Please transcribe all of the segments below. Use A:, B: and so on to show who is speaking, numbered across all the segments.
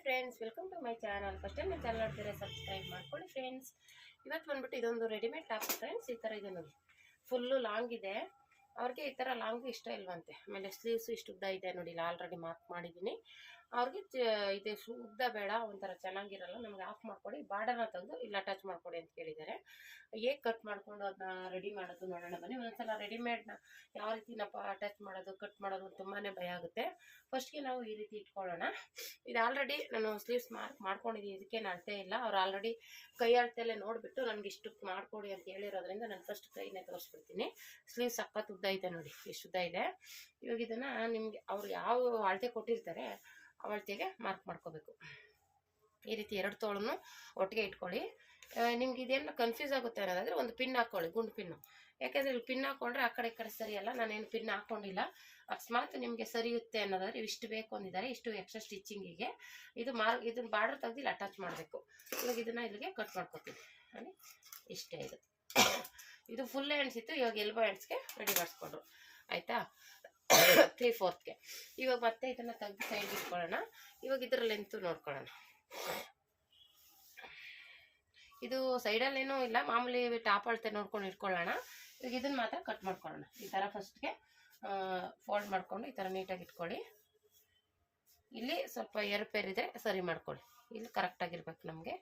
A: Friends, welcome to my channel. First time ನನ್ನ channel ನೋಡ್ತಿದ್ರೆ subscribe ಮಾಡ್ಕೊಳ್ಳಿ ಫ್ರೆಂಡ್ಸ್. ಇವತ್ತು ಬಂದ್ಬಿಟ್ಟು ಇದೊಂದು ರೆಡಿಮೇಡ್ ಟಾಪ್ ಫ್ರೆಂಡ್ಸ್. ಈ ಥರ ಇದೆ ನೋಡಿ, ಫುಲ್ಲು ಲಾಂಗ್ ಇದೆ. ಅವ್ರಿಗೆ ಈ ಥರ ಲಾಂಗು ಇಷ್ಟ ಇಲ್ವಂತೆ. ಆಮೇಲೆ ಸ್ಲೀವ್ಸು ಇಷ್ಟು ಉದ್ದ ಇದೆ ನೋಡಿ, ಇಲ್ಲಿ ಆಲ್ರೆಡಿ ಮಾರ್ಕ್ ಮಾಡಿದ್ದೀನಿ. ಅವ್ರಿಗೆ ಇದೆ ಉದ್ದ ಬೇಡ, ಒಂಥರ ಚೆನ್ನಾಗಿರಲ್ಲ, ನಮ್ಗೆ ಆಫ್ ಮಾಡ್ಕೊಡಿ, ಬಾರ್ಡರ್ನ ತೆಗೆದು ಇಲ್ಲಿ ಅಟ್ಯಾಚ್ ಮಾಡ್ಕೊಡಿ ಅಂತ ಕೇಳಿದ್ದಾರೆ. ಹೇಗೆ ಕಟ್ ಮಾಡ್ಕೊಂಡು ಅದನ್ನ ರೆಡಿ ಮಾಡೋದು ನೋಡೋಣ ಬನ್ನಿ. ಒಂದ್ಸಲ ರೆಡಿಮೇಡ್ನ ಯಾವ ರೀತಿ ನಾವು ಅಟ್ಯಾಚ್ ಮಾಡೋದು, ಕಟ್ ಮಾಡೋದು ತುಂಬಾ ಭಯ ಆಗುತ್ತೆ. ಫಸ್ಟ್ಗೆ ನಾವು ಈ ರೀತಿ ಇಟ್ಕೊಳ್ಳೋಣ. ಇದು ಆಲ್ರೆಡಿ ನಾನು ಸ್ಲೀವ್ಸ್ ಮಾಡ್ಕೊಂಡಿದ್ದೀನಿ, ಇದಕ್ಕೆ ಅಳತೆ ಇಲ್ಲ. ಅವ್ರು ಆಲ್ರೆಡಿ ಕೈ ಅಳತೆಯಲ್ಲೇ ನೋಡಿಬಿಟ್ಟು ನನಗೆ ಇಷ್ಟು ಮಾಡ್ಕೊಡಿ ಅಂತ ಹೇಳಿರೋದ್ರಿಂದ ನಾನು ಫಸ್ಟ್ ಕೈನೇ ತೋರಿಸ್ಬಿಡ್ತೀನಿ. ಸ್ಲೀವ್ಸ್ ಸಖತ್ ಉದ್ದ ಇದೆ ನೋಡಿ, ಇಷ್ಟು ಉದ್ದ ಇದೆ. ಇವಾಗ ಇದನ್ನು ನಿಮಗೆ ಅವ್ರು ಯಾವ ಅಳತೆ ಕೊಟ್ಟಿರ್ತಾರೆ ಅಳತೆಗೆ ಮಾರ್ಕ್ ಮಾಡ್ಕೋಬೇಕು. ಈ ರೀತಿ ಎರಡು ತೋಳನ್ನು ಒಟ್ಟಿಗೆ ಇಟ್ಕೊಳ್ಳಿ. ನಿಮ್ಗೆ ಇದೇನು ಕನ್ಫ್ಯೂಸ್ ಆಗುತ್ತೆ ಅನ್ನೋದಾದರೆ ಒಂದು ಪಿನ್ ಹಾಕ್ಕೊಳ್ಳಿ, ಗುಂಡು ಪಿನ್ನು. ಯಾಕೆಂದರೆ ಇಲ್ಲಿ ಪಿನ್ ಹಾಕ್ಕೊಂಡ್ರೆ ಆ ಕಡೆ ಈ ಕಡೆ ಸರಿಯಲ್ಲ. ನಾನೇನು ಪಿನ್ ಹಾಕ್ಕೊಂಡಿಲ್ಲ. ಅಕಸ್ಮಾತ್ ನಿಮಗೆ ಸರಿಯುತ್ತೆ ಅನ್ನೋದಾದ್ರೆ ಇಷ್ಟು ಬೇಕು ಅಂದಿದ್ದಾರೆ, ಇಷ್ಟು ಎಕ್ಸ್ಟ್ರಾ ಸ್ಟಿಚಿಂಗಿಗೆ. ಇದನ್ನ ಬಾರ್ಡರ್ ತೆಗೆದು ಇಲ್ಲಿ ಅಟ್ಯಾಚ್ ಮಾಡಬೇಕು. ಇವಾಗ ಇದನ್ನು ಇಲ್ಲಿಗೆ ಕಟ್ ಮಾಡ್ಕೊತೀನಿ ನೋಡಿ, ಇಷ್ಟೇ. ಇದು ಫುಲ್ ಹ್ಯಾಂಡ್ಸ್ ಇತ್ತು, ಇವಾಗ ಎಲ್ಬೋ ಹ್ಯಾಂಡ್ಸ್ಗೆ ರೆಡಿ ಮಾಡಿಸ್ಕೊಂಡ್ರು ಆಯಿತಾ, 3/4ಗೆ. ಇವಾಗ ಮತ್ತೆ ಇದನ್ನು ತೆಗೆದು ಸೈಡ್ಗೆ ಇಟ್ಕೊಳ್ಳೋಣ. ಇವಾಗ ಇದರ ಲೆಂತು ನೋಡ್ಕೊಳ್ಳೋಣ. ಇದು ಸೈಡಲ್ಲೇನೂ ಇಲ್ಲ, ಮಾಮೂಲಿ ಟಾಪ್ ಅಳತೆ ನೋಡ್ಕೊಂಡು ಇಟ್ಕೊಳ್ಳೋಣ. ಇವಾಗ ಇದನ್ನು ಮಾತ್ರ ಕಟ್ ಮಾಡ್ಕೊಳ್ಳೋಣ. ಈ ಥರ ಫಸ್ಟ್ಗೆ ಫೋಲ್ಡ್ ಮಾಡಿಕೊಂಡು ಈ ಥರ ನೀಟಾಗಿ ಇಟ್ಕೊಳ್ಳಿ. ಇಲ್ಲಿ ಸ್ವಲ್ಪ ಏರುಪೇರಿದೆ, ಸರಿ ಮಾಡ್ಕೊಳ್ಳಿ. ಇಲ್ಲಿ ಕರೆಕ್ಟಾಗಿರ್ಬೇಕು ನಮಗೆ.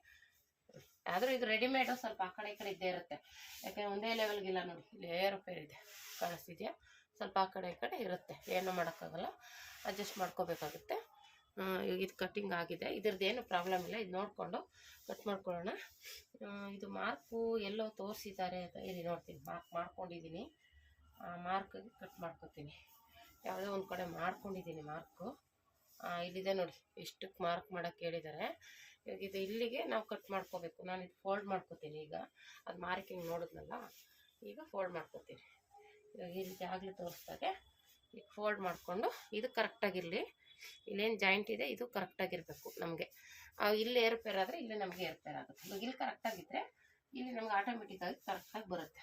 A: ಆದರೂ ಇದು ರೆಡಿಮೇಡು ಸ್ವಲ್ಪ ಆ ಕಡೆ ಈ ಕಡೆ ಇದ್ದೇ ಇರುತ್ತೆ, ಯಾಕೆಂದರೆ ಒಂದೇ ಲೆವೆಲ್ಗಿಲ್ಲ ನೋಡಿ, ಇಲ್ಲಿ ಏರುಪೇರಿದೆ, ಕಾಣಿಸ್ತಿದೆಯಾ? ಸ್ವಲ್ಪ ಆ ಕಡೆ ಈ ಕಡೆ ಇರುತ್ತೆ, ಏನೂ ಮಾಡೋಕ್ಕಾಗಲ್ಲ, ಅಡ್ಜಸ್ಟ್ ಮಾಡ್ಕೋಬೇಕಾಗುತ್ತೆ. ಈಗ ಇದು ಕಟ್ಟಿಂಗ್ ಆಗಿದೆ, ಇದ್ರದ್ದೇನು ಪ್ರಾಬ್ಲಮ್ ಇಲ್ಲ. ಇದು ನೋಡಿಕೊಂಡು ಕಟ್ ಮಾಡ್ಕೊಳ್ಳೋಣ. ಇದು ಮಾರ್ಕು ಎಲ್ಲೋ ತೋರಿಸಿದ್ದಾರೆ ಅಂತ ಇಲ್ಲಿ ನೋಡ್ತೀನಿ, ಮಾರ್ಕ್ ಮಾಡ್ಕೊಂಡಿದ್ದೀನಿ. ಮಾರ್ಕಿಗೆ ಕಟ್ ಮಾಡ್ಕೊತೀನಿ. ಯಾವುದೋ ಒಂದು ಕಡೆ ಮಾಡ್ಕೊಂಡಿದ್ದೀನಿ ಮಾರ್ಕು. ಇಲ್ಲಿದೆ ನೋಡಿ, ಇಷ್ಟಕ್ಕೆ ಮಾರ್ಕ್ ಮಾಡೋಕ್ಕೆ ಹೇಳಿದ್ದಾರೆ. ಇವಾಗ ಇದು ಇಲ್ಲಿಗೆ ನಾವು ಕಟ್ ಮಾಡ್ಕೋಬೇಕು. ನಾನು ಇದು ಫೋಲ್ಡ್ ಮಾಡ್ಕೋತೀನಿ. ಈಗ ಅದು ಮಾರ್ಕಿಂಗ್ ನೋಡಿದ್ನಲ್ಲ, ಈಗ ಫೋಲ್ಡ್ ಮಾಡ್ಕೋತೀನಿ. ಇವಾಗ ಈ ರೀತಿ ಆಗಲೇ ತೋರಿಸ್ದಾಗೆ ಈಗ ಫೋಲ್ಡ್ ಮಾಡಿಕೊಂಡು ಇದು ಕರೆಕ್ಟಾಗಿರಲಿ. ಇಲ್ಲೇನು ಜಾಯಿಂಟ್ ಇದೆ ಇದು ಕರೆಕ್ಟಾಗಿರಬೇಕು ನಮಗೆ. ಇಲ್ಲಿ ಏರುಪೇರಾದರೆ ಇಲ್ಲಿ ನಮಗೆ ಏರುಪೇರಾಗುತ್ತೆ. ಇವಾಗ ಇಲ್ಲಿ ಕರೆಕ್ಟಾಗಿದ್ದರೆ ಇಲ್ಲಿ ನಮ್ಗೆ ಆಟೋಮೆಟಿಕ್ಕಾಗಿ ಕರೆಕ್ಟಾಗಿ ಬರುತ್ತೆ.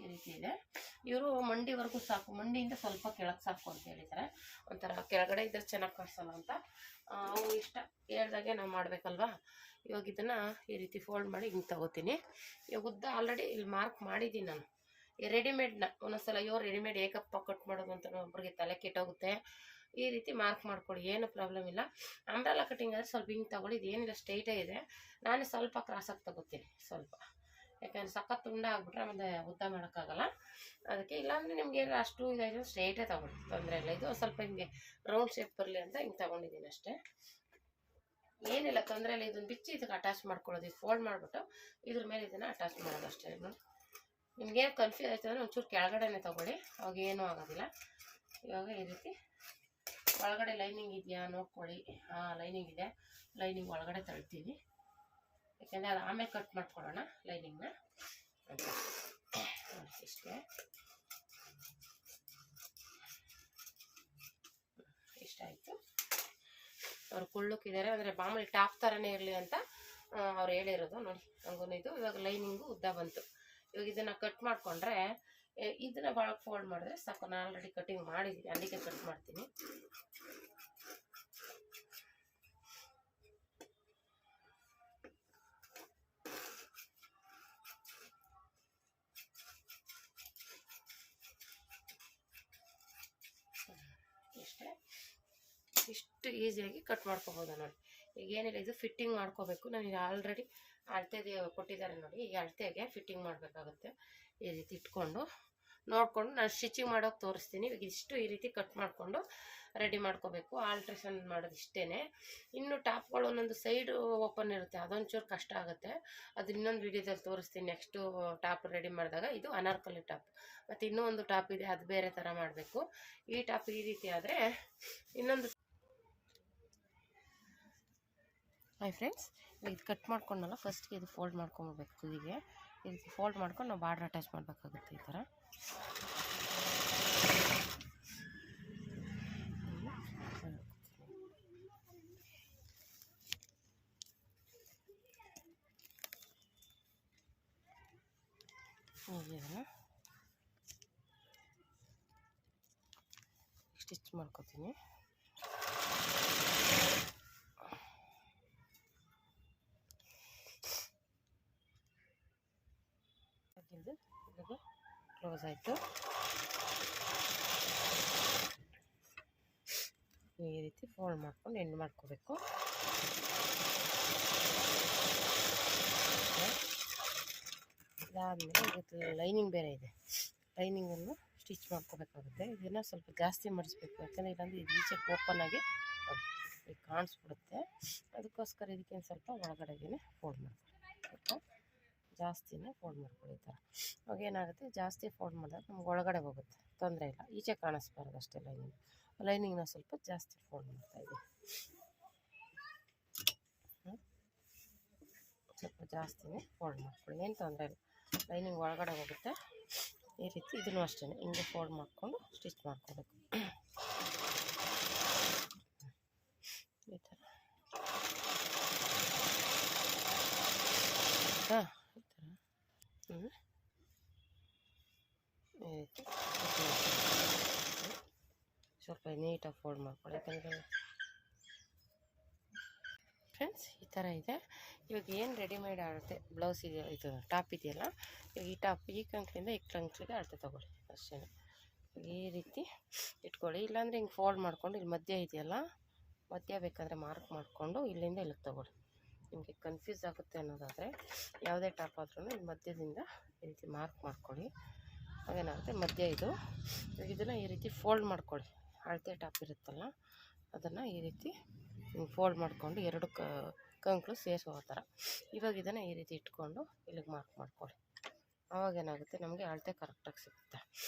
A: ಈ ರೀತಿ ಇದೆ. ಇವರು ಮಂಡಿವರೆಗೂ ಸಾಕು, ಮಂಡಿಯಿಂದ ಸ್ವಲ್ಪ ಕೆಳಗೆ ಸಾಕು ಅಂತ ಹೇಳಿದ್ದಾರೆ. ಒಂಥರ ಕೆಳಗಡೆ ಇದ್ರೆ ಚೆನ್ನಾಗಿ ಕಾಣಿಸಲ್ಲ ಅಂತ ಅವ್ರು ಇಷ್ಟ ಹೇಳ್ದಾಗೆ ನಾವು ಮಾಡಬೇಕಲ್ವಾ. ಇವಾಗ ಇದನ್ನು ಈ ರೀತಿ ಫೋಲ್ಡ್ ಮಾಡಿ ಹಿಂಗೆ ತಗೋತೀನಿ. ಇವಾಗ ಉದ್ದ ಆಲ್ರೆಡಿ ಇಲ್ಲಿ ಮಾರ್ಕ್ ಮಾಡಿದ್ದೀನಿ ನಾನು. ಈ ರೆಡಿಮೇಡ್ನ ಒಂದೊಂದ್ಸಲ ರೆಡಿಮೇಡ್ ಏಕಪ್ಪ ಕಟ್ ಮಾಡೋದು ಅಂತ ಒಬ್ಬರಿಗೆ ತಲೆ ಕೆಟ್ಟೋಗುತ್ತೆ. ಈ ರೀತಿ ಮಾರ್ಕ್ ಮಾಡ್ಕೊಳ್ಳಿ, ಏನು ಪ್ರಾಬ್ಲಮ್ ಇಲ್ಲ. ಅಂಬ್ರೆಲಾ ಕಟ್ಟಿಂಗ್ ಆದರೆ ಸ್ವಲ್ಪ ಹಿಂಗೆ ತಗೊಳ್ಳಿ. ಇದು ಏನಿಲ್ಲ, ಸ್ಟ್ರೈಟೇ ಇದೆ. ನಾನೇ ಸ್ವಲ್ಪ ಕ್ರಾಸಾಗಿ ತಗೋತೀನಿ ಸ್ವಲ್ಪ, ಯಾಕಂದರೆ ಸಖತ್ ತುಂಡ ಆಗಿಬಿಟ್ರೆ ಆಮೇಲೆ ಉದ್ದ ಮಾಡೋಕ್ಕಾಗಲ್ಲ. ಅದಕ್ಕೆ ಇಲ್ಲಾಂದರೆ ನಿಮಗೆ ಅಷ್ಟು ಇದಾಯಿತು ಸ್ಟ್ರೈಟೇ ತಗೊಳ್ಳಿ, ತೊಂದರೆ ಇಲ್ಲ. ಇದು ಸ್ವಲ್ಪ ಹಿಂಗೆ ರೌಂಡ್ ಶೇಪ್ ಬರಲಿ ಅಂತ ಹಿಂಗೆ ತೊಗೊಂಡಿದ್ದೀನಿ ಅಷ್ಟೇ, ಏನಿಲ್ಲ, ತೊಂದರೆ ಇಲ್ಲ. ಇದನ್ನು ಬಿಚ್ಚಿ ಇದಕ್ಕೆ ಅಟ್ಯಾಚ್ ಮಾಡ್ಕೊಳ್ಳೋದು. ಇದು ಫೋಲ್ಡ್ ಮಾಡಿಬಿಟ್ಟು ಇದ್ರ ಮೇಲೆ ಇದನ್ನು ಅಟ್ಯಾಚ್ ಮಾಡೋದು ಅಷ್ಟೇ. ನಿಮಗೇನು ಕನ್ಫ್ಯೂಸ್ ಆಯ್ತು ಅಂದರೆ ಒಂಚೂರು ಕೆಳಗಡೆನೇ ತೊಗೊಳ್ಳಿ, ಅವಾಗ ಏನೂ ಆಗೋದಿಲ್ಲ. ಇವಾಗ ಈ ರೀತಿ ಒಳಗಡೆ ಲೈನಿಂಗ್ ಇದೆಯಾ ನೋಡ್ಕೊಳ್ಳಿ. ಲೈನಿಂಗ್ ಇದೆ, ಲೈನಿಂಗ್ ಒಳಗಡೆ ತಳ್ತೀನಿ, ಯಾಕೆಂದರೆ ಅದು ಆಮೇಲೆ ಕಟ್ ಮಾಡ್ಕೊಳ್ಳೋಣ ಲೈನಿಂಗ್ನ. ಇಷ್ಟೇ, ಇಷ್ಟ ಆಯಿತು. ಅವ್ರು ಕುಳ್ಳಕ್ಕಿದ್ದಾರೆ, ಅಂದರೆ ಮಾಮೂಲಿ ಟಾಪ್ ಥರನೇ ಇರಲಿ ಅಂತ ಅವ್ರು ಹೇಳಿರೋದು ನೋಡಿ. ಹಂಗೂ ಇದು ಇವಾಗ ಲೈನಿಂಗು ಉದ್ದ ಬಂತು. ಇವಾಗ ಇದನ್ನು ಕಟ್ ಮಾಡಿಕೊಂಡ್ರೆ ಇದನ್ನು ಭಾಳ ಫೋಲ್ಡ್ ಮಾಡಿದ್ರೆ ಸಾಕು. ನಾನು ಆಲ್ರೆಡಿ ಕಟಿಂಗ್ ಮಾಡಿದ್ದೀನಿ, ಅದಕ್ಕೆ ಕಟ್ ಮಾಡ್ತೀನಿ. ಇಷ್ಟೇ, ಇಷ್ಟು ಈಸಿಯಾಗಿ ಕಟ್ ಮಾಡ್ಕೋಬೋದು ನೋಡಿ. ಈಗ ಏನಿಲ್ಲ, ಇದು ಫಿಟ್ಟಿಂಗ್ ಮಾಡ್ಕೋಬೇಕು. ನನಗೆ ಆಲ್ರೆಡಿ ಅಳತೆಗೆ ಕೊಟ್ಟಿದ್ದಾರೆ ನೋಡಿ. ಈ ಅಳತೆಗೆ ಫಿಟ್ಟಿಂಗ್ ಮಾಡಬೇಕಾಗುತ್ತೆ. ಈ ರೀತಿ ಇಟ್ಕೊಂಡು ನೋಡಿಕೊಂಡು ನಾನು ಸ್ಟಿಚಿಂಗ್ ಮಾಡೋಕೆ ತೋರಿಸ್ತೀನಿ. ಇವಾಗ ಇಷ್ಟು ಈ ರೀತಿ ಕಟ್ ಮಾಡಿಕೊಂಡು ರೆಡಿ ಮಾಡ್ಕೋಬೇಕು. ಆಲ್ಟ್ರೇಷನ್ ಮಾಡೋದು ಇಷ್ಟೇ. ಇನ್ನು ಟಾಪ್ಗಳು ಒಂದೊಂದು ಸೈಡು ಓಪನ್ ಇರುತ್ತೆ, ಅದೊಂಚೂರು ಕಷ್ಟ ಆಗುತ್ತೆ. ಅದು ಇನ್ನೊಂದು ವಿಡಿಯೋದಲ್ಲಿ ತೋರಿಸ್ತೀನಿ. ನೆಕ್ಸ್ಟು ಟಾಪ್ ರೆಡಿ ಮಾಡಿದಾಗ. ಇದು ಅನಾರ್ಕಲಿ ಟಾಪ್. ಮತ್ತು ಇನ್ನೂ ಒಂದು ಟಾಪ್ ಇದೆ, ಅದು ಬೇರೆ ಥರ ಮಾಡಬೇಕು. ಈ ಟಾಪ್ ಈ ರೀತಿ ಆದರೆ ಇನ್ನೊಂದು. ಹಾಯ್ ಫ್ರೆಂಡ್ಸ್, ಇದು ಕಟ್ ಮಾಡ್ಕೊಂಡಲ್ಲ, ಫಸ್ಟ್ಗೆ ಇದು ಫೋಲ್ಡ್ ಮಾಡ್ಕೊಬೇಕು. ಹೀಗೆ ಈ ರೀತಿ ಫೋಲ್ಡ್ ಮಾಡ್ಕೊಂಡು ನಾವು ಬಾರ್ಡ್ರ್ ಅಟ್ಯಾಚ್ ಮಾಡಬೇಕಾಗುತ್ತೆ. ಈ ಥರ ಸ್ಟಿಚ್ ಮಾಡ್ಕೊತೀನಿ. ಕ್ಲೋಸ್ ಆಯಿತು. ಈ ರೀತಿ ಫೋಲ್ಡ್ ಮಾಡ್ಕೊಂಡು ಎಂಡ್ ಮಾಡ್ಕೋಬೇಕು. ಅದಾದಮೇಲೆ ಇದಕ್ಕೆ ಲೈನಿಂಗ್ ಬೇರೆ ಇದೆ, ಲೈನಿಂಗನ್ನು ಸ್ಟಿಚ್ ಮಾಡ್ಕೋಬೇಕಾಗುತ್ತೆ. ಇದನ್ನು ಸ್ವಲ್ಪ ಜಾಸ್ತಿ ಮಾಡಿಸ್ಬೇಕು, ಯಾಕಂದರೆ ಇಲ್ಲಾಂದರೆ ಇದು ಈಚೆ ಓಪನ್ ಆಗಿ ಈಗ ಕಾಣಿಸ್ಬಿಡುತ್ತೆ. ಅದಕ್ಕೋಸ್ಕರ ಇದಕ್ಕೇನು ಸ್ವಲ್ಪ ಒಳಗಡೆಗೆ ಫೋಲ್ಡ್ ಮಾಡ್ಕೊಳ್ಳಿ, ಸ್ವಲ್ಪ ಜಾಸ್ತಿನೇ ಫೋಲ್ಡ್ ಮಾಡ್ಕೊಳ್ಳಿ. ಈ ಥರ ಅವಾಗ ಏನಾಗುತ್ತೆ, ಜಾಸ್ತಿ ಫೋಲ್ಡ್ ಮಾಡಿದಾಗ ನಮ್ಗೆ ಒಳಗಡೆ ಹೋಗುತ್ತೆ, ತೊಂದರೆ ಇಲ್ಲ. ಈಚೆ ಕಾಣಿಸ್ಬಾರ್ದು ಅಷ್ಟೇ. ಲೈನಿಂಗ್ನ ಸ್ವಲ್ಪ ಜಾಸ್ತಿ ಫೋಲ್ಡ್ ಮಾಡ್ತಾಯಿದ್ದೀವಿ, ಸ್ವಲ್ಪ ಜಾಸ್ತಿನೇ ಫೋಲ್ಡ್ ಮಾಡ್ಕೊಳ್ಳಿ, ಏನು ತೊಂದರೆ ಇಲ್ಲ. ಲೈನಿಂಗ್ ಒಳಗಡೆ ಹೋಗುತ್ತೆ. ಈ ರೀತಿ ಇದನ್ನು ಅಷ್ಟೇ ಹಿಂಗೆ ಫೋಲ್ಡ್ ಮಾಡಿಕೊಂಡು ಸ್ಟಿಚ್ ಮಾಡ್ಕೋಬೇಕು. ಈ ಥರ ಈ ಥರ ಈ ರೀತಿ ಸ್ವಲ್ಪ ನೀಟಾಗಿ ಫೋಲ್ಡ್ ಮಾಡ್ಕೊಳ್ಳಿ. ಯಾಕಂದರೆ ಫ್ರೆಂಡ್ಸ್ ಈ ಥರ ಇದೆ. ಇವಾಗ ಏನು ರೆಡಿಮೇಡ್ ಆಗುತ್ತೆ ಬ್ಲೌಸ್ ಇದೆಯಲ್ಲ, ಇದು ಟಾಪ್ ಇದೆಯಲ್ಲ, ಇವಾಗ ಈ ಟಾಪ್ ಈ ಕಂಕ್ಳಿಂದ ಈ ಕಂಕ್ಳಿಗೆ ಅಳತೆ ತೊಗೊಳ್ಳಿ ಅಷ್ಟೇ. ಈ ರೀತಿ ಇಟ್ಕೊಳ್ಳಿ. ಇಲ್ಲಾಂದರೆ ಹಿಂಗೆ ಫೋಲ್ಡ್ ಮಾಡ್ಕೊಂಡು ಇಲ್ಲಿ ಮಧ್ಯ ಇದೆಯಲ್ಲ, ಮಧ್ಯ ಬೇಕಾದರೆ ಮಾರ್ಕ್ ಮಾಡಿಕೊಂಡು ಇಲ್ಲಿಂದ ಇಲ್ಲಿಗೆ ತೊಗೊಳ್ಳಿ. ನಿಮಗೆ ಕನ್ಫ್ಯೂಸ್ ಆಗುತ್ತೆ ಅನ್ನೋದಾದರೆ ಯಾವುದೇ ಟಾಪ್ ಆದ್ರೂ ಇಲ್ಲಿ ಮಧ್ಯದಿಂದ ಈ ರೀತಿ ಮಾರ್ಕ್ ಮಾಡ್ಕೊಳ್ಳಿ. ಅದೇನಾಗುತ್ತೆ ಮಧ್ಯ ಇದು. ಇದನ್ನು ಈ ರೀತಿ ಫೋಲ್ಡ್ ಮಾಡ್ಕೊಳ್ಳಿ. ಅಳತೆ ಟಾಪ್ ಇರುತ್ತಲ್ಲ ಅದನ್ನು ಈ ರೀತಿ ಫೋಲ್ಡ್ ಮಾಡಿಕೊಂಡು ಎರಡು ಕಂಕ್ಳು ಸೇರಿಸೋ ಥರ. ಇವಾಗ ಇದನ್ನು ಈ ರೀತಿ ಇಟ್ಕೊಂಡು ಇಲ್ಲಿಗೆ ಮಾರ್ಕ್ ಮಾಡ್ಕೊಳ್ಳಿ. ಆವಾಗೇನಾಗುತ್ತೆ, ನಮಗೆ ಅಳತೆ ಕರೆಕ್ಟಾಗಿ ಸಿಗುತ್ತೆ.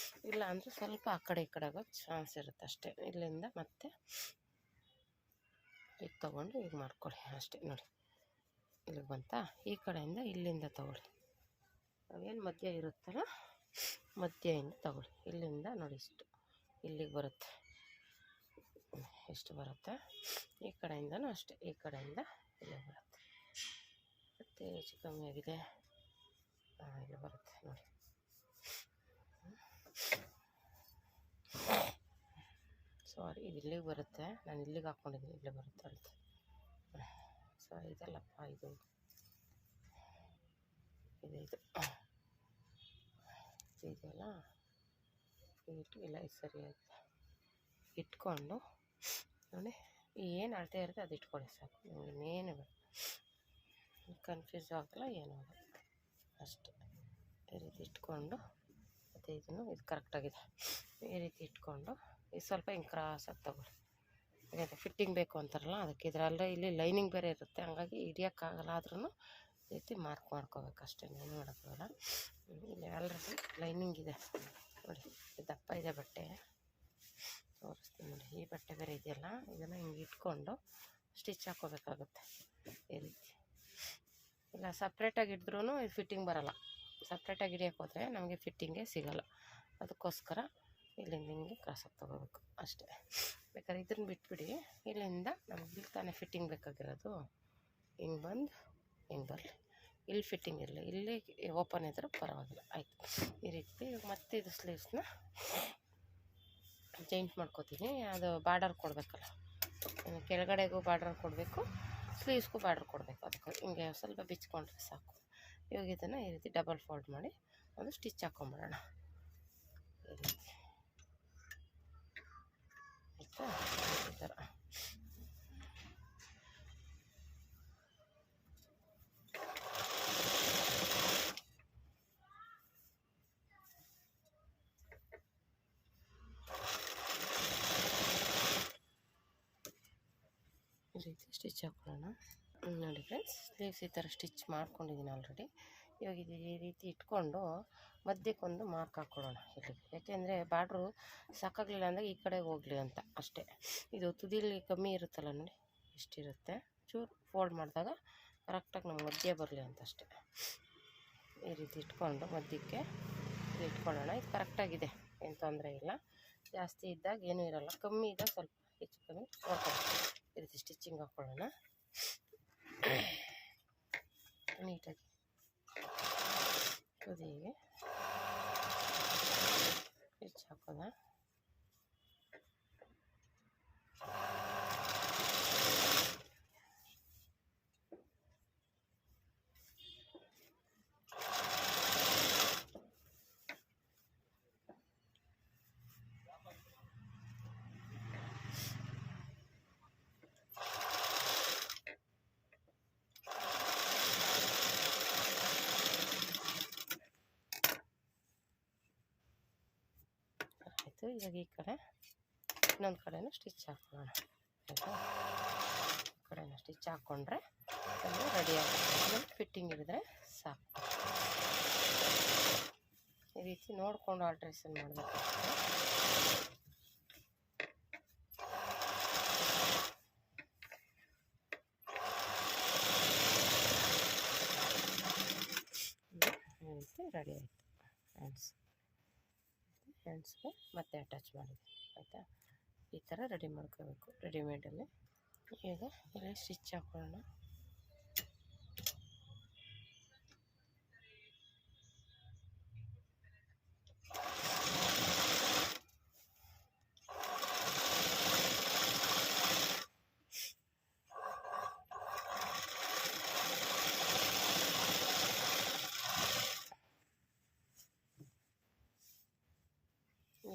A: ಇಲ್ಲ ಅಂದರೆ ಸ್ವಲ್ಪ ಆ ಕಡೆ ಈ ಕಡೆ ಆಗೋ ಚಾನ್ಸ್ ಇರುತ್ತೆ ಅಷ್ಟೇ. ಇಲ್ಲಿಂದ ಮತ್ತೆ ಈಗ ತೊಗೊಂಡು ಈಗ ಮಾಡ್ಕೊಳ್ಳಿ ಅಷ್ಟೇ. ನೋಡಿ ಇಲ್ಲಿಗೆ ಬಂತಾ, ಈ ಕಡೆಯಿಂದ ಇಲ್ಲಿಂದ ತೊಗೊಳ್ಳಿ. ನಾವೇನು ಮಧ್ಯ ಇರುತ್ತಲ್ಲ, ಮಧ್ಯದಿಂದ ತೊಗೊಳ್ಳಿ. ಇಲ್ಲಿಂದ ನೋಡಿ ಇಷ್ಟು ಇಲ್ಲಿಗೆ ಬರುತ್ತೆ, ಎಷ್ಟು ಬರುತ್ತೆ. ಈ ಕಡೆಯಿಂದನೂ ಅಷ್ಟೇ, ಈ ಕಡೆಯಿಂದ ಇಲ್ಲೇ ಬರುತ್ತೆ. ಮತ್ತು ಹೆಚ್ಚು ಕಮ್ಮಿ ಆಗಿದೆ, ಇಲ್ಲಿ ಬರುತ್ತೆ ನೋಡಿ. ಸಾರಿ, ಇದು ಇಲ್ಲಿಗೆ ಬರುತ್ತೆ, ನಾನು ಇಲ್ಲಿಗೆ ಹಾಕ್ಕೊಂಡಿದ್ದೀನಿ, ಇಲ್ಲೇ ಬರುತ್ತೆ ಅಂತ. ಸಾರಿ ಇದಲ್ಲಪ್ಪ, ಇದು ಇದೆಯಲ್ಲ, ಇಟ್ಟು ಇಲ್ಲ, ಇದು ಸರಿಯಾಗಿದೆ. ಇಟ್ಕೊಂಡು ನೋಡಿ ಏನು ಅಳತೆ ಇರುತ್ತೆ ಅದು ಇಟ್ಕೊಳ್ಳಿ ಸಾಕು. ನಿಮಗೆ ಇನ್ನೇನು ಬೇಡ, ಕನ್ಫ್ಯೂಸ್ ಆಗಲ್ಲ, ಏನೂ ಆಗಲ್ಲ ಅಷ್ಟೇ. ಈ ರೀತಿ ಇಟ್ಕೊಂಡು ಮತ್ತು ಇದನ್ನು ಇದು ಕರೆಕ್ಟಾಗಿದೆ. ಈ ರೀತಿ ಇಟ್ಕೊಂಡು ಇದು ಸ್ವಲ್ಪ ಹಿಂಗೆ ಕ್ರಾಸಾಗಿ ತೊಗೊಳ್ಳಿ. ಯಾಕಂದರೆ ಫಿಟ್ಟಿಂಗ್ ಬೇಕು ಅಂತಾರಲ್ಲ ಅದಕ್ಕೆ. ಇದರಲ್ಲೇ ಇಲ್ಲಿ ಲೈನಿಂಗ್ ಬೇರೆ ಇರುತ್ತೆ, ಹಂಗಾಗಿ ಹಿಡಿಯೋಕ್ಕಾಗಲ್ಲ. ಆದ್ರೂ ಈ ರೀತಿ ಮಾರ್ಕ್ ಮಾಡ್ಕೋಬೇಕು ಅಷ್ಟೇ, ಏನು ಮಾಡೋಕ್ಕಾಗಲ್ಲ. ಇಲ್ಲಿ ಆಲ್ರೆಡಿ ಲೈನಿಂಗ್ ಇದೆ ನೋಡಿ, ದಪ್ಪ ಇದೆ ಬಟ್ಟೆ, ತೋರಿಸ್ತೀನಿ ನೋಡಿ. ಈ ಬಟ್ಟೆ ಬೇರೆ ಇದೆಯಲ್ಲ, ಇದನ್ನು ಹಿಂಗೆ ಇಟ್ಕೊಂಡು ಸ್ಟಿಚ್ ಹಾಕ್ಕೋಬೇಕಾಗುತ್ತೆ ಈ ರೀತಿ. ಇಲ್ಲ ಸಪ್ರೇಟಾಗಿ ಹಿಡಿದ್ರೂ ಇದು ಫಿಟ್ಟಿಂಗ್ ಬರೋಲ್ಲ. ಸಪ್ರೇಟಾಗಿ ಹಿಡಿಯೋಕೆ ಹೋದರೆ ನಮಗೆ ಫಿಟ್ಟಿಂಗೇ ಸಿಗೋಲ್ಲ. ಅದಕ್ಕೋಸ್ಕರ ಇಲ್ಲಿಂದ ಹಿಂಗೆ ಕ್ರಾಸಾಗಿ ತೊಗೋಬೇಕು ಅಷ್ಟೇ. ಬೇಕಾದ್ರೆ ಇದನ್ನು ಬಿಟ್ಬಿಡಿ, ಇಲ್ಲಿಂದ ನಮಗೆ ಇಲ್ಲಿ ತಾನೇ ಫಿಟ್ಟಿಂಗ್ ಬೇಕಾಗಿರೋದು. ಹಿಂಗೆ ಬಂದು ಹಿಂಗೆ ಬರಲಿ, ಇಲ್ಲಿ ಫಿಟ್ಟಿಂಗ್ ಇರಲಿ, ಇಲ್ಲಿ ಓಪನ್ ಇದ್ರೂ ಪರವಾಗಿಲ್ಲ. ಆಯಿತು. ಈ ರೀತಿ ಮತ್ತೆ ಇದು ಸ್ಲೀವ್ಸ್ನ ಜಾಯಿಂಟ್ ಮಾಡ್ಕೋತೀನಿ. ಅದು ಬಾರ್ಡರ್ ಕೊಡಬೇಕಲ್ಲ, ಕೆಳಗಡೆಗೂ ಬಾರ್ಡರ್ ಕೊಡಬೇಕು, ಸ್ಲೀವ್ಸ್ಗೂ ಬಾರ್ಡರ್ ಕೊಡಬೇಕು. ಅದಕ್ಕೆ ಹಿಂಗೆ ಸ್ವಲ್ಪ ಬಿಚ್ಕೊಂಡ್ರೆ ಸಾಕು. ಇವಾಗ ಇದನ್ನು ಈ ರೀತಿ ಡಬಲ್ ಫೋಲ್ಡ್ ಮಾಡಿ ಒಂದು ಸ್ಟಿಚ್ ಹಾಕ್ಕೊಂಬಿಡೋಣ ಈ ರೀತಿ. ಆಯಿತಾ, ಈ ಥರ. ಈ ರೀತಿ ಸ್ಟಿಚ್ ಹಾಕ್ಕೊಳ್ಳೋಣ. ನೋಡಿ ಫ್ರೆಂಡ್ಸ್, ಸ್ಲೀವ್ಸ್ ಈ ಥರ ಸ್ಟಿಚ್ ಮಾಡ್ಕೊಂಡಿದ್ದೀನಿ ಆಲ್ರೆಡಿ. ಇವಾಗ ಇದು ಈ ರೀತಿ ಇಟ್ಕೊಂಡು ಮಧ್ಯಕ್ಕೊಂದು ಮಾರ್ಕ್ ಹಾಕ್ಕೊಳ್ಳೋಣ ಇಲ್ಲಿಗೆ. ಯಾಕೆಂದರೆ ಬಾರ್ಡ್ರು ಸಾಕಾಗಲಿಲ್ಲ ಅಂದರೆ ಈ ಕಡೆಗೆ ಹೋಗಲಿ ಅಂತ ಅಷ್ಟೇ. ಇದು ತುದಿಲಿ ಕಮ್ಮಿ ಇರುತ್ತಲ್ಲ ನೋಡಿ, ಇಷ್ಟಿರುತ್ತೆ. ಚೂರು ಫೋಲ್ಡ್ ಮಾಡಿದಾಗ ಕರೆಕ್ಟಾಗಿ ನಮ್ಮ ಮಧ್ಯ ಬರಲಿ ಅಂತ ಅಷ್ಟೇ. ಈ ರೀತಿ ಇಟ್ಕೊಂಡು ಮಧ್ಯಕ್ಕೆ ಇದು ಇಟ್ಕೊಳ್ಳೋಣ. ಇದು ಕರೆಕ್ಟಾಗಿದೆ, ಏನು ತೊಂದರೆ ಇಲ್ಲ. ಜಾಸ್ತಿ ಇದ್ದಾಗ ಏನೂ ಇರೋಲ್ಲ, ಕಮ್ಮಿ ಇದ್ದಾಗ ಸ್ವಲ್ಪ ಹೆಚ್ಚು ಕಮ್ಮಿ ನೋಡ್ಕೊಳ್ಳೋಣ. ಈ ರೀತಿ ಸ್ಟಿಚಿಂಗ್ ಹಾಕ್ಕೊಳ್ಳೋಣ ನೀಟಾಗಿ. ತುದಿಗೆ ಸ್ಟಿಚ್ ಹಾಕೋಣ. ಇವಾಗ ಈ ಕಡೆ ಇನ್ನೊಂದು ಕಡೆನೂ ಸ್ಟಿಚ್ ಹಾಕೋಣ ಆಯಿತಾ. ಈ ಕಡೆನೂ ಸ್ಟಿಚ್ ಹಾಕ್ಕೊಂಡ್ರೆ ಎಲ್ಲ ರೆಡಿ ಆಗುತ್ತೆ. ಆಮೇಲೆ ಫಿಟ್ಟಿಂಗ್ ಹಿಡಿದ್ರೆ ಸಾಕು. ಈ ರೀತಿ ನೋಡಿಕೊಂಡು ಆಲ್ಟ್ರೇಷನ್ ಮಾಡಬೇಕು. ಈ ರೀತಿ ರೆಡಿ ಆಯಿತು. ಹ್ಯಾಂಡ್ಸ್ಗೆ ಮತ್ತೆ ಅಟ್ಯಾಚ್ ಮಾಡಿದೆ ಆಯಿತಾ. ಈ ಥರ ರೆಡಿ ಮಾಡ್ಕೋಬೇಕು ರೆಡಿಮೇಡಲ್ಲಿ. ಈಗ ಇಲ್ಲಿ ಸ್ಟಿಚ್ ಹಾಕೊಳ್ಳೋಣ.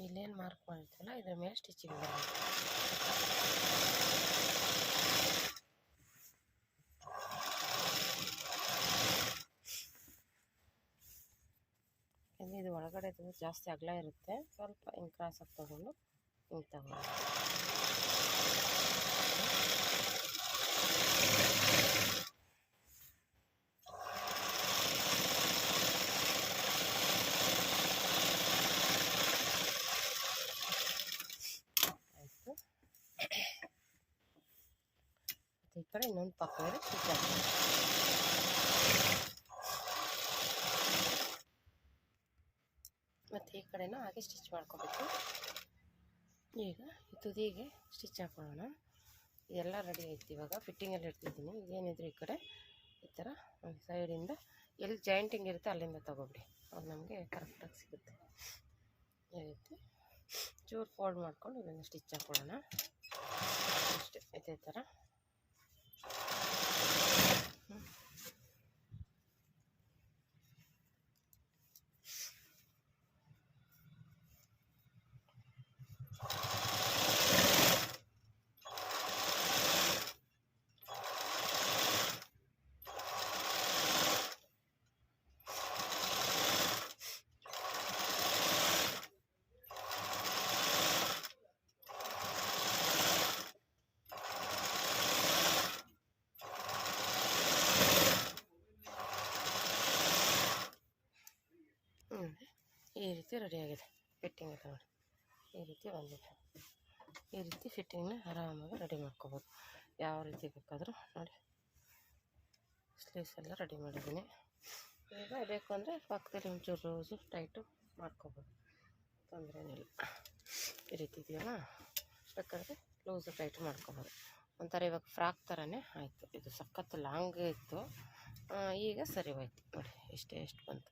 A: ಇಲ್ಲೇನು ಮಾರ್ಕ್ ಮಾಡಿರ್ತಲ್ಲ ಇದ್ರ ಮೇಲೆ ಸ್ಟಿಚಿಂಗ್ ಬರೋದು. ಇದು ಒಳಗಡೆ ಜಾಸ್ತಿ ಅಗಲ ಇರುತ್ತೆ, ಸ್ವಲ್ಪ ಹಿಂಗೆ ಕ್ರಾಸಾಗಿ ತಗೊಂಡು ಹಿಂಗೆ ತಗೊಂಡು ಆಯಿತು. ಮತ್ತು ಈ ಕಡೆ ಇನ್ನೊಂದು ಪಕ್ಕದಲ್ಲಿ ಸ್ಟಿಚ್ ಹಾಕ್ತೀನಿ. ಮತ್ತು ಈ ಕಡೆನೂ ಹಾಗೆ ಸ್ಟಿಚ್ ಮಾಡ್ಕೋಬೇಕು. ಈಗ ಈ ತುದಿಗೆ ಸ್ಟಿಚ್ ಹಾಕೊಳ್ಳೋಣ. ಇದೆಲ್ಲ ರೆಡಿ ಆಯ್ತು. ಇವಾಗ ಫಿಟ್ಟಿಂಗಲ್ಲಿ ಇಡ್ತಿದ್ದೀನಿ. ಏನಿದ್ರು ಈ ಕಡೆ ಈ ಥರ ಒಂದು ಸೈಡಿಂದ ಎಲ್ಲಿ ಜಾಯಿಂಟಿಂಗ್ ಇರುತ್ತೆ ಅಲ್ಲಿಂದ ತೊಗೊಬಿಡಿ, ಅದು ನಮಗೆ ಕರೆಕ್ಟಾಗಿ ಸಿಗುತ್ತೆ. ಈ ರೀತಿ ಚೂರು ಫೋಲ್ಡ್ ಮಾಡ್ಕೊಂಡು ಇದನ್ನು ಸ್ಟಿಚ್ ಹಾಕೊಳ್ಳೋಣ ಅಷ್ಟೇ. ಇದೇ ಥರ ಈ ರೀತಿ ರೆಡಿಯಾಗಿದೆ. ಫಿಟ್ಟಿಂಗ್ ಇದೆ ನೋಡಿ, ಈ ರೀತಿ ಬಂದಿದೆ. ಈ ರೀತಿ ಫಿಟ್ಟಿಂಗ್ನ ಆರಾಮಾಗಿ ರೆಡಿ ಮಾಡ್ಕೋಬೋದು. ಯಾವ ರೀತಿ ಬೇಕಾದರೂ ನೋಡಿ. ಸ್ಲೀವ್ಸ್ ಎಲ್ಲ ರೆಡಿ ಮಾಡಿದ್ದೀನಿ. ಈಗ ಬೇಕು ಅಂದರೆ ಪಕ್ಕದಲ್ಲಿ ಒಂಚೂರು ರೋಸು ಟೈಟು ಮಾಡ್ಕೋಬೋದು, ತೊಂದರೆ ಏನಿಲ್ಲ. ಈ ರೀತಿ ಇದೆಯಲ್ಲ, ಬೇಕಾದರೆ ಲೂಸು ಟೈಟು ಮಾಡ್ಕೋಬೋದು. ಒಂಥರ ಇವಾಗ ಫ್ರಾಕ್ ಥರನೇ ಆಯಿತು. ಇದು ಸಖತ್ತು ಲಾಂಗ್ ಇತ್ತು, ಈಗ ಸರಿ ಹೋಯ್ತು ನೋಡಿ. ಎಷ್ಟು ಬಂತು.